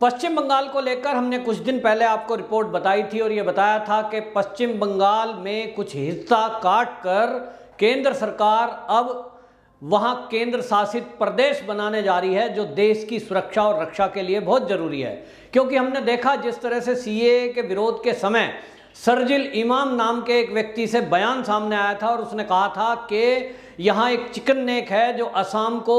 पश्चिम बंगाल को लेकर हमने कुछ दिन पहले आपको रिपोर्ट बताई थी और ये बताया था कि पश्चिम बंगाल में कुछ हिस्सा काट कर केंद्र सरकार अब वहां केंद्र शासित प्रदेश बनाने जा रही है, जो देश की सुरक्षा और रक्षा के लिए बहुत जरूरी है। क्योंकि हमने देखा जिस तरह से सीएए के विरोध के समय शर्जिल इमाम नाम के एक व्यक्ति से बयान सामने आया था और उसने कहा था कि यहाँ एक चिकन नेक है जो असम को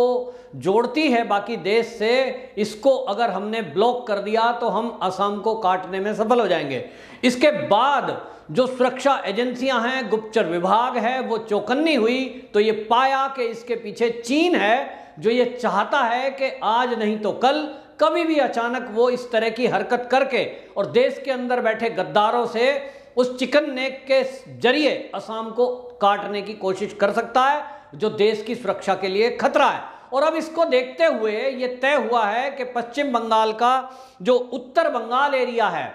जोड़ती है बाकी देश से, इसको अगर हमने ब्लॉक कर दिया तो हम असम को काटने में सफल हो जाएंगे। इसके बाद जो सुरक्षा एजेंसियां हैं, गुप्तचर विभाग है, वो चौकन्नी हुई तो ये पाया कि इसके पीछे चीन है, जो ये चाहता है कि आज नहीं तो कल कभी भी अचानक वो इस तरह की हरकत करके और देश के अंदर बैठे गद्दारों से उस चिकन नेक के जरिए असम को काटने की कोशिश कर सकता है, जो देश की सुरक्षा के लिए खतरा है। और अब इसको देखते हुए ये तय हुआ है कि पश्चिम बंगाल का जो उत्तर बंगाल एरिया है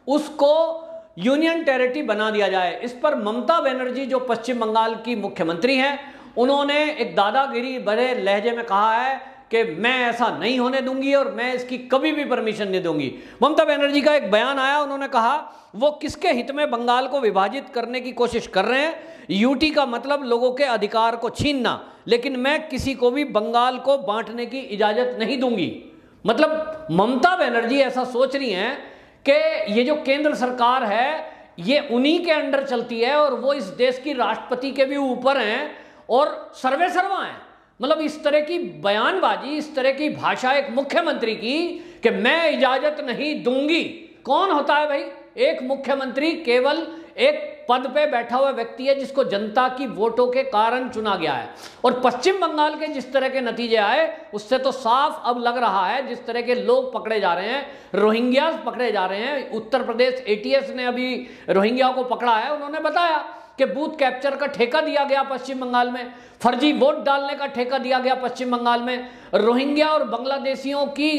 उसको यूनियन टेरिटरी बना दिया जाए। इस पर ममता बनर्जी जो पश्चिम बंगाल की मुख्यमंत्री हैं, उन्होंने एक दादागिरी भरे लहजे में कहा है कि मैं ऐसा नहीं होने दूंगी और मैं इसकी कभी भी परमिशन नहीं दूंगी। ममता बनर्जी का एक बयान आया, उन्होंने कहा वो किसके हित में बंगाल को विभाजित करने की कोशिश कर रहे हैं। यूटी का मतलब लोगों के अधिकार को छीनना, लेकिन मैं किसी को भी बंगाल को बांटने की इजाजत नहीं दूंगी। मतलब ममता बनर्जी ऐसा सोच रही हैं कि ये जो केंद्र सरकार है ये उन्हीं के अंडर चलती है और वो इस देश की राष्ट्रपति के भी ऊपर हैं और सर्वे सर्वा हैं। मतलब इस तरह की बयानबाजी, इस तरह की भाषा एक मुख्यमंत्री की कि मैं इजाजत नहीं दूंगी। कौन होता है भाई? एक मुख्यमंत्री केवल एक पद पे बैठा हुआ व्यक्ति है जिसको जनता की वोटों के कारण चुना गया है। और पश्चिम बंगाल के जिस तरह के नतीजे आए उससे तो साफ अब लग रहा है, जिस तरह के लोग पकड़े जा रहे हैं, रोहिंग्यास पकड़े जा रहे हैं। उत्तर प्रदेश एटीएस ने अभी रोहिंग्या को पकड़ा है, उन्होंने बताया कि बूथ कैप्चर का ठेका दिया गया पश्चिम बंगाल में, फर्जी वोट डालने का ठेका दिया गया पश्चिम बंगाल में, रोहिंग्या और बांग्लादेशियों की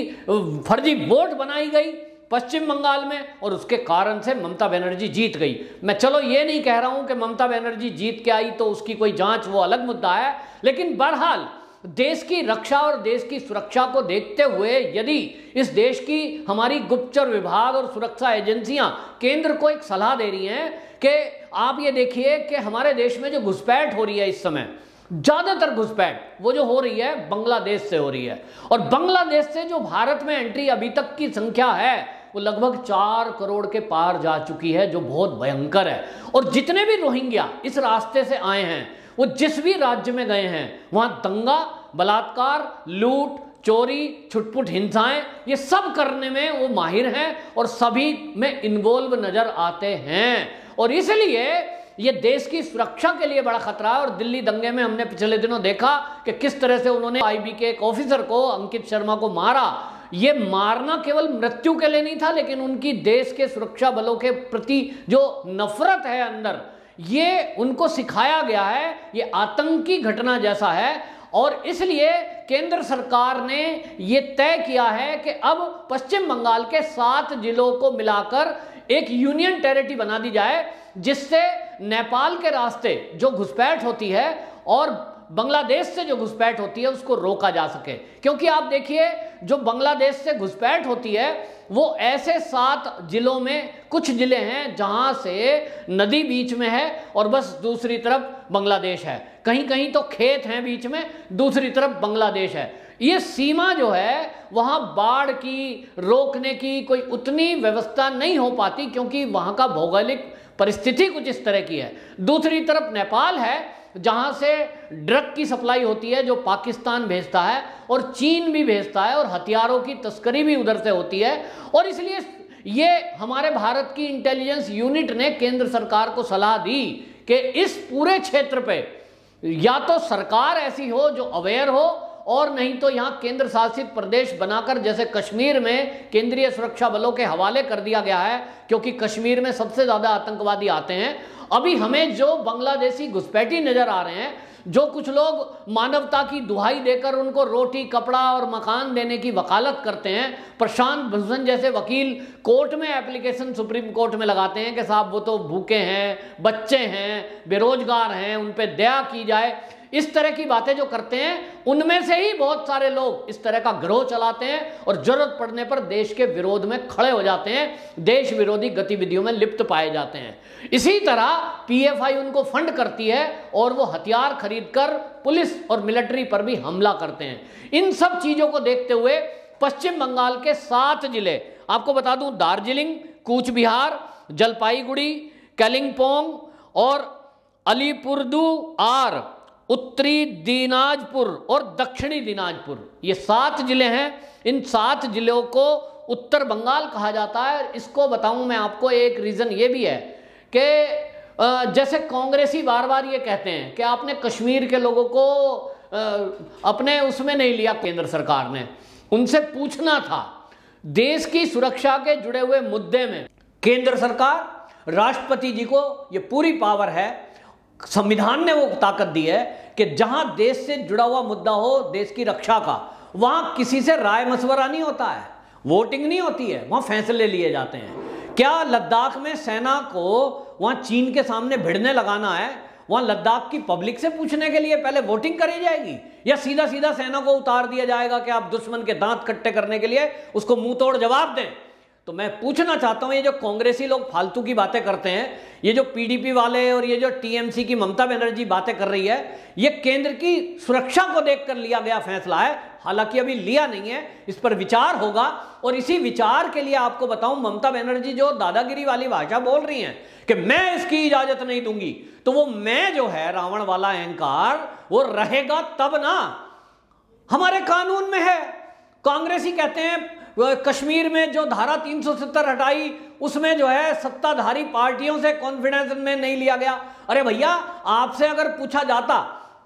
फर्जी वोट बनाई गई पश्चिम बंगाल में और उसके कारण से ममता बनर्जी जीत गई। मैं चलो ये नहीं कह रहा हूं कि ममता बनर्जी जीत के आई तो उसकी कोई जांच, वो अलग मुद्दा है, लेकिन बहरहाल देश की रक्षा और देश की सुरक्षा को देखते हुए यदि इस देश की हमारी गुप्तचर विभाग और सुरक्षा एजेंसियां केंद्र को एक सलाह दे रही हैं कि आप ये देखिए कि हमारे देश में जो घुसपैठ हो रही है इस समय, ज्यादातर घुसपैठ वो जो हो रही है बांग्लादेश से हो रही है और बांग्लादेश से जो भारत में एंट्री अभी तक की संख्या है वो लगभग 4 करोड़ के पार जा चुकी है, जो बहुत भयंकर है। और जितने भी रोहिंग्या इस रास्ते से आए हैं वो जिस भी राज्य में गए हैं वहां दंगा, बलात्कार, लूट, चोरी, छुटपुट हिंसाएं, ये सब करने में वो माहिर हैं और सभी में इन्वॉल्व नजर आते हैं। और इसलिए ये देश की सुरक्षा के लिए बड़ा खतरा है। और दिल्ली दंगे में हमने पिछले दिनों देखा कि किस तरह से उन्होंने आईबी के एक ऑफिसर को, अंकित शर्मा को मारा। ये मारना केवल मृत्यु के लिए नहीं था, लेकिन उनकी देश के सुरक्षा बलों के प्रति जो नफरत है अंदर, ये उनको सिखाया गया है, ये आतंकी घटना जैसा है। और इसलिए केंद्र सरकार ने ये तय किया है कि अब पश्चिम बंगाल के 7 जिलों को मिलाकर एक यूनियन टेरिटरी बना दी जाए, जिससे नेपाल के रास्ते जो घुसपैठ होती है और बांग्लादेश से जो घुसपैठ होती है उसको रोका जा सके। क्योंकि आप देखिए जो बांग्लादेश से घुसपैठ होती है वो ऐसे 7 जिलों में, कुछ जिले हैं जहां से नदी बीच में है और बस दूसरी तरफ बांग्लादेश है, कहीं कहीं तो खेत हैं बीच में, दूसरी तरफ बांग्लादेश है। ये सीमा जो है वहां बाढ़ की रोकने की कोई उतनी व्यवस्था नहीं हो पाती क्योंकि वहां का भौगोलिक परिस्थिति कुछ इस तरह की है। दूसरी तरफ नेपाल है जहां से ड्रग की सप्लाई होती है जो पाकिस्तान भेजता है और चीन भी भेजता है और हथियारों की तस्करी भी उधर से होती है। और इसलिए ये हमारे भारत की इंटेलिजेंस यूनिट ने केंद्र सरकार को सलाह दी कि इस पूरे क्षेत्र पे या तो सरकार ऐसी हो जो अवेयर हो और नहीं तो यहाँ केंद्र शासित प्रदेश बनाकर, जैसे कश्मीर में केंद्रीय सुरक्षा बलों के हवाले कर दिया गया है क्योंकि कश्मीर में सबसे ज्यादा आतंकवादी आते हैं। अभी हमें जो बांग्लादेशी घुसपैठी नजर आ रहे हैं, जो कुछ लोग मानवता की दुहाई देकर उनको रोटी, कपड़ा और मकान देने की वकालत करते हैं, प्रशांत भूषण जैसे वकील कोर्ट में एप्लीकेशन सुप्रीम कोर्ट में लगाते हैं कि साहब वो तो भूखे हैं, बच्चे हैं, बेरोजगार हैं, उन पर दया की जाए। इस तरह की बातें जो करते हैं उनमें से ही बहुत सारे लोग इस तरह का गिरोह चलाते हैं और जरूरत पड़ने पर देश के विरोध में खड़े हो जाते हैं, देश विरोधी गतिविधियों में लिप्त पाए जाते हैं। इसी तरह पीएफआई उनको फंड करती है और वो हथियार खरीदकर पुलिस और मिलिट्री पर भी हमला करते हैं। इन सब चीजों को देखते हुए पश्चिम बंगाल के 7 जिले आपको बता दूं, दार्जिलिंग, कूच बिहार, जलपाईगुड़ी, कालिम्पोंग और अलीपुरदुआर, उत्तरी दिनाजपुर और दक्षिणी दिनाजपुर, ये 7 जिले हैं। इन 7 जिलों को उत्तर बंगाल कहा जाता है। इसको बताऊं मैं आपको, एक रीजन ये भी है कि जैसे कांग्रेसी बार बार ये कहते हैं कि आपने कश्मीर के लोगों को अपने उसमें नहीं लिया, केंद्र सरकार ने उनसे पूछना था। देश की सुरक्षा के जुड़े हुए मुद्दे में केंद्र सरकार, राष्ट्रपति जी को ये पूरी पावर है, संविधान ने वो ताकत दी है कि जहां देश से जुड़ा हुआ मुद्दा हो, देश की रक्षा का, वहां किसी से राय मशवरा नहीं होता है, वोटिंग नहीं होती है, वहां फैसले लिए जाते हैं। क्या लद्दाख में सेना को वहां चीन के सामने भिड़ने लगाना है, वहां लद्दाख की पब्लिक से पूछने के लिए पहले वोटिंग करी जाएगी, या सीधा सीधा सेना को उतार दिया जाएगा कि आप दुश्मन के दांत खट्टे करने के लिए उसको मुंह तोड़ जवाब दें? तो मैं पूछना चाहता हूं, ये जो कांग्रेसी लोग फालतू की बातें करते हैं, ये जो पीडीपी वाले और ये जो टीएमसी की ममता बनर्जी बातें कर रही है, ये केंद्र की सुरक्षा को देखकर लिया गया फैसला है। हालांकि अभी लिया नहीं है, इस पर विचार होगा। और इसी विचार के लिए आपको बताऊं, ममता बनर्जी जो दादागिरी वाली भाषा बोल रही हैं कि मैं इसकी इजाजत नहीं दूंगी, तो वो मैं जो है रावण वाला अहंकार वो रहेगा तब ना, हमारे कानून में है। कांग्रेसी कहते हैं कश्मीर में जो धारा 370 हटाई, उसमें जो है सत्ताधारी पार्टियों से कॉन्फिडेंस में नहीं लिया गया। अरे भैया, आपसे अगर पूछा जाता,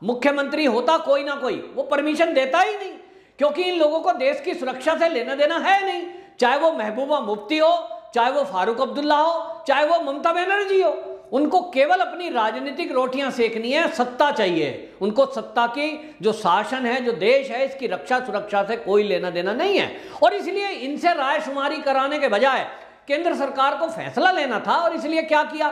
मुख्यमंत्री होता कोई ना कोई, वो परमिशन देता ही नहीं, क्योंकि इन लोगों को देश की सुरक्षा से लेना देना है नहीं। चाहे वो महबूबा मुफ्ती हो, चाहे वो फारूक अब्दुल्ला हो, चाहे वो ममता बनर्जी हो, उनको केवल अपनी राजनीतिक रोटियां सेकनी है, सत्ता चाहिए उनको। सत्ता की जो शासन है, जो देश है, इसकी रक्षा सुरक्षा से कोई लेना देना नहीं है। और इसलिए इनसे रायशुमारी कराने के बजाय केंद्र सरकार को फैसला लेना था। और इसलिए क्या किया,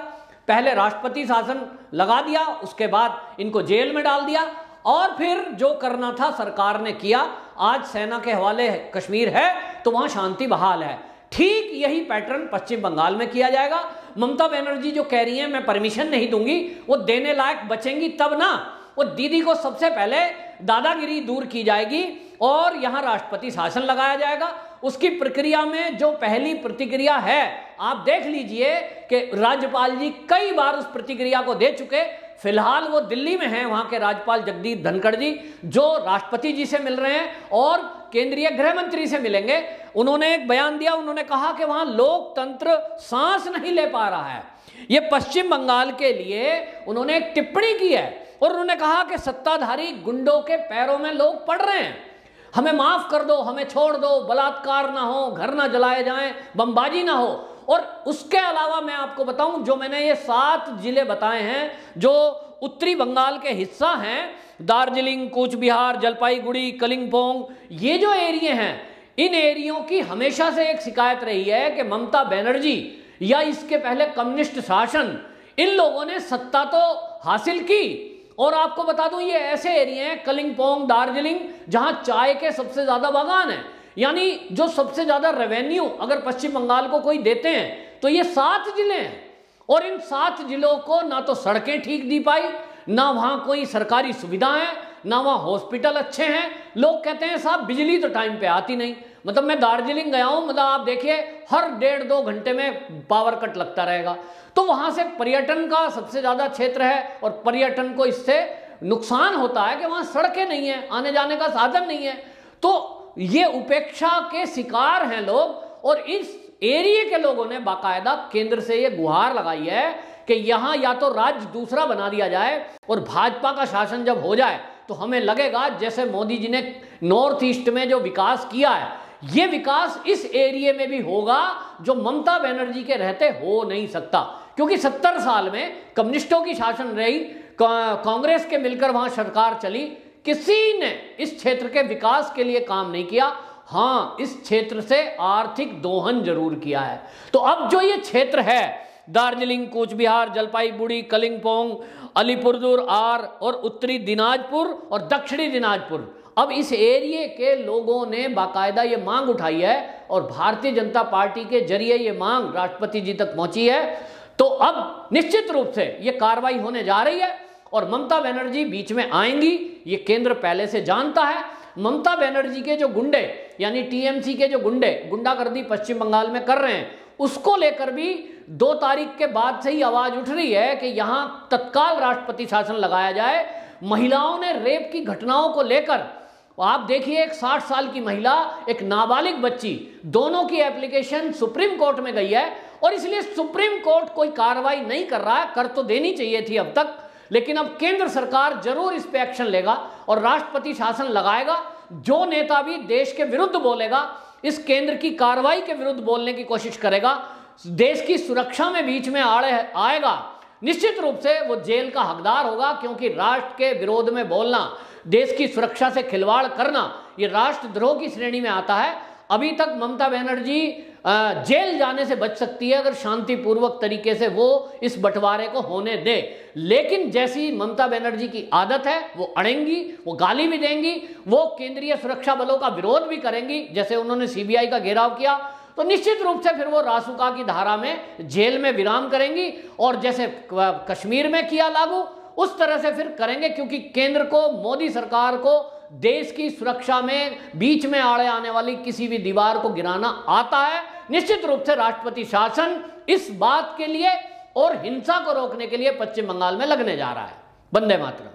पहले राष्ट्रपति शासन लगा दिया, उसके बाद इनको जेल में डाल दिया, और फिर जो करना था सरकार ने किया। आज सेना के हवाले कश्मीर है तो वहां शांति बहाल है। ठीक यही पैटर्न पश्चिम बंगाल में किया जाएगा। ममता बनर्जी जो कह रही हैं मैं परमिशन नहीं दूंगी, वो देने लायक बचेंगी तब ना। वो दीदी को सबसे पहले दादागिरी दूर की जाएगी और यहां राष्ट्रपति शासन लगाया जाएगा। उसकी प्रक्रिया में जो पहली प्रतिक्रिया है, आप देख लीजिए कि राज्यपाल जी कई बार उस प्रतिक्रिया को दे चुके। फिलहाल वो दिल्ली में हैं, वहां के राज्यपाल जगदीप धनखड़ जी, जो राष्ट्रपति जी से मिल रहे हैं और केंद्रीय गृह मंत्री से मिलेंगे। उन्होंने एक बयान दिया, उन्होंने कहा कि वहां लोकतंत्र सांस नहीं ले पा रहा है। ये पश्चिम बंगाल के लिए उन्होंने एक टिप्पणी की है और उन्होंने कहा कि सत्ताधारी गुंडों के पैरों में लोग पड़ रहे हैं, हमें माफ कर दो, हमें छोड़ दो, बलात्कार ना हो, घर ना जलाए जाएं, बमबाजी ना हो। और उसके अलावा मैं आपको बताऊं, जो मैंने ये 7 जिले बताए हैं जो उत्तरी बंगाल के हिस्सा हैं, दार्जिलिंग, कूच बिहार, जलपाईगुड़ी, कालिम्पोंग, ये जो एरिया हैं, इन एरियो की हमेशा से एक शिकायत रही है कि ममता बनर्जी या इसके पहले कम्युनिस्ट शासन, इन लोगों ने सत्ता तो हासिल की। और आपको बता दूं, ये ऐसे एरिया हैं कालिम्पोंग, दार्जिलिंग, जहां चाय के सबसे ज्यादा बागान हैं। यानी जो सबसे ज्यादा रेवेन्यू अगर पश्चिम बंगाल को कोई देते हैं तो ये 7 जिले हैं। और इन 7 जिलों को ना तो सड़कें ठीक दी पाई, ना वहां कोई सरकारी सुविधाएं, ना वहां हॉस्पिटल अच्छे हैं। लोग कहते हैं साहब बिजली तो टाइम पे आती नहीं। मतलब मैं दार्जिलिंग गया हूं, मतलब आप देखिए हर 1.5-2 घंटे में पावर कट लगता रहेगा। तो वहां से पर्यटन का सबसे ज्यादा क्षेत्र है और पर्यटन को इससे नुकसान होता है कि वहां सड़कें नहीं है, आने जाने का साधन नहीं है। तो ये उपेक्षा के शिकार हैं लोग। और इस एरिया के लोगों ने बाकायदा केंद्र से ये गुहार लगाई है कि यहां या तो राज्य दूसरा बना दिया जाए और भाजपा का शासन जब हो जाए तो हमें लगेगा जैसे मोदी जी ने नॉर्थ ईस्ट में जो विकास किया है, ये विकास इस एरिया में भी होगा, जो ममता बनर्जी के रहते हो नहीं सकता। क्योंकि 70 साल में कम्युनिस्टों की शासन रही, कांग्रेस के मिलकर वहां सरकार चली, किसी ने इस क्षेत्र के विकास के लिए काम नहीं किया। हाँ, इस क्षेत्र से आर्थिक दोहन जरूर किया है। तो अब जो ये क्षेत्र है दार्जिलिंग, कूच बिहार, जलपाईगुड़ी, कलिम्पोंग, अलीपुरदुर और उत्तरी दिनाजपुर और दक्षिणी दिनाजपुर। अब इस एरिए के लोगों ने बाकायदा ये मांग उठाई है और भारतीय जनता पार्टी के जरिए ये मांग राष्ट्रपति जी तक पहुंची है। तो अब निश्चित रूप से ये कार्रवाई होने जा रही है और ममता बनर्जी बीच में आएंगी, ये केंद्र पहले से जानता है। ममता बनर्जी के जो गुंडे यानी टीएमसी के जो गुंडागर्दी पश्चिम बंगाल में कर रहे हैं, उसको लेकर भी 2 तारीख के बाद से ही आवाज उठ रही है कि यहां तत्काल राष्ट्रपति शासन लगाया जाए। महिलाओं ने रेप की घटनाओं को लेकर आप देखिए, एक 60 साल की महिला, एक नाबालिग बच्ची, दोनों की एप्लीकेशन सुप्रीम कोर्ट में गई है और इसलिए सुप्रीम कोर्ट कोई कार्रवाई नहीं कर रहा है। कर तो देनी चाहिए थी अब तक, लेकिन अब केंद्र सरकार जरूर इस पे एक्शन लेगा और राष्ट्रपति शासन लगाएगा। जो नेता भी देश के विरुद्ध बोलेगा, इस केंद्र की कार्रवाई के विरुद्ध बोलने की कोशिश करेगा, देश की सुरक्षा में बीच में आएगा, निश्चित रूप से वो जेल का हकदार होगा। क्योंकि राष्ट्र के विरोध में बोलना, देश की सुरक्षा से खिलवाड़ करना, ये राष्ट्रद्रोह की श्रेणी में आता है। अभी तक ममता बनर्जी जेल जाने से बच सकती है अगर शांतिपूर्वक तरीके से वो इस बंटवारे को होने दे, लेकिन जैसी ममता बनर्जी की आदत है वो अड़ेंगी, वो गाली भी देंगी, वो केंद्रीय सुरक्षा बलों का विरोध भी करेंगी। जैसे उन्होंने सीबीआई का घेराव किया तो निश्चित रूप से फिर वो रासुका की धारा में जेल में विराम करेंगी और जैसे कश्मीर में किया लागू उस तरह से फिर करेंगे। क्योंकि केंद्र को, मोदी सरकार को देश की सुरक्षा में बीच में आड़े आने वाली किसी भी दीवार को गिराना आता है। निश्चित रूप से राष्ट्रपति शासन इस बात के लिए और हिंसा को रोकने के लिए पश्चिम बंगाल में लगने जा रहा है। वंदे मातरम।